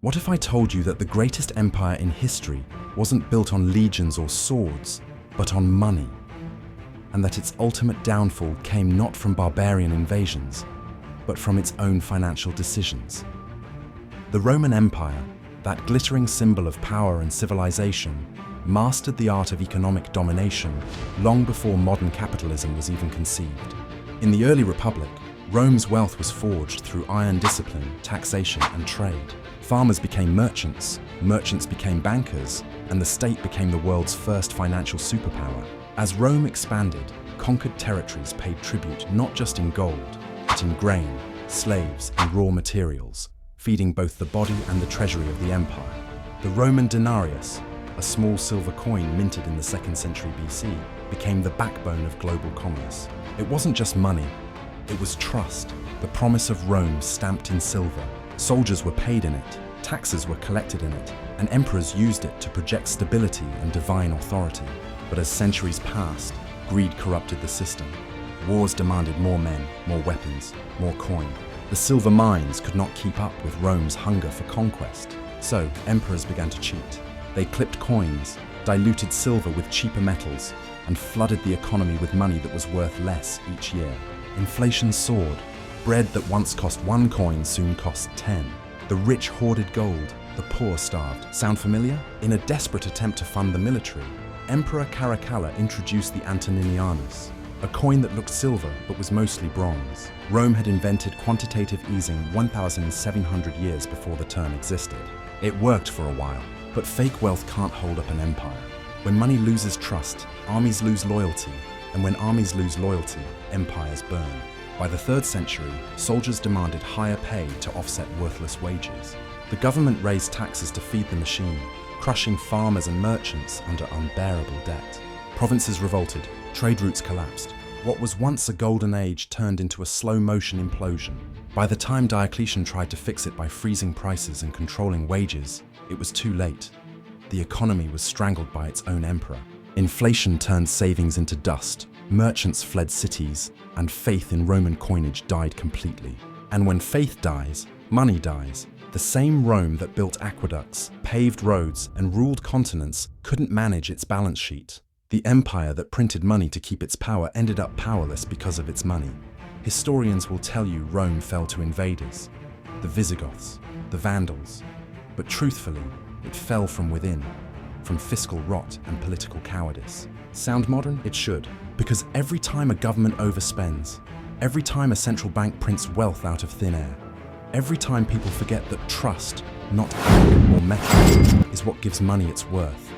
What if I told you that the greatest empire in history wasn't built on legions or swords, but on money? And that its ultimate downfall came not from barbarian invasions, but from its own financial decisions. The Roman Empire, that glittering symbol of power and civilization, mastered the art of economic domination long before modern capitalism was even conceived. In the early Republic, Rome's wealth was forged through iron discipline, taxation, and trade. Farmers became merchants, merchants became bankers, and the state became the world's first financial superpower. As Rome expanded, conquered territories paid tribute not just in gold, but in grain, slaves, and raw materials, feeding both the body and the treasury of the empire. The Roman denarius, a small silver coin minted in the 2nd century BC, became the backbone of global commerce. It wasn't just money, it was trust, the promise of Rome stamped in silver. Soldiers were paid in it, taxes were collected in it, and emperors used it to project stability and divine authority. But as centuries passed, greed corrupted the system. Wars demanded more men, more weapons, more coin. The silver mines could not keep up with Rome's hunger for conquest. So, emperors began to cheat. They clipped coins, diluted silver with cheaper metals, and flooded the economy with money that was worth less each year. Inflation soared. Bread that once cost 1 coin soon cost 10. The rich hoarded gold, the poor starved. Sound familiar? In a desperate attempt to fund the military, Emperor Caracalla introduced the Antoninianus, a coin that looked silver but was mostly bronze. Rome had invented quantitative easing 1,700 years before the term existed. It worked for a while, but fake wealth can't hold up an empire. When money loses trust, armies lose loyalty, and when armies lose loyalty, empires burn. By the 3rd century, soldiers demanded higher pay to offset worthless wages. The government raised taxes to feed the machine, crushing farmers and merchants under unbearable debt. Provinces revolted, trade routes collapsed. What was once a golden age turned into a slow-motion implosion. By the time Diocletian tried to fix it by freezing prices and controlling wages, it was too late. The economy was strangled by its own emperor. Inflation turned savings into dust, merchants fled cities, and faith in Roman coinage died completely. And when faith dies, money dies. The same Rome that built aqueducts, paved roads, and ruled continents couldn't manage its balance sheet. The empire that printed money to keep its power ended up powerless because of its money. Historians will tell you Rome fell to invaders, the Visigoths, the Vandals, but truthfully, it fell from within, from fiscal rot and political cowardice. Sound modern? It should, because every time a government overspends, every time a central bank prints wealth out of thin air, every time people forget that trust, not ink or metal, is what gives money its worth,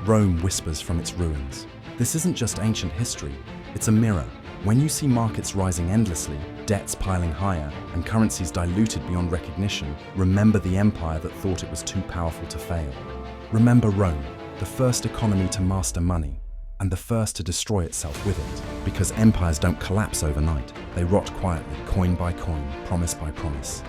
Rome whispers from its ruins. This isn't just ancient history, it's a mirror. When you see markets rising endlessly, debts piling higher, and currencies diluted beyond recognition, remember the empire that thought it was too powerful to fail. Remember Rome, the first economy to master money, and the first to destroy itself with it. Because empires don't collapse overnight. They rot quietly, coin by coin, promise by promise,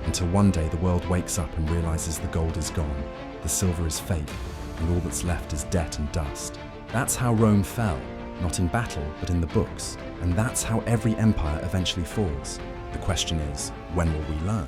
until one day the world wakes up and realizes the gold is gone, the silver is fake, and all that's left is debt and dust. That's how Rome fell, not in battle, but in the books. And that's how every empire eventually falls. The question is, when will we learn?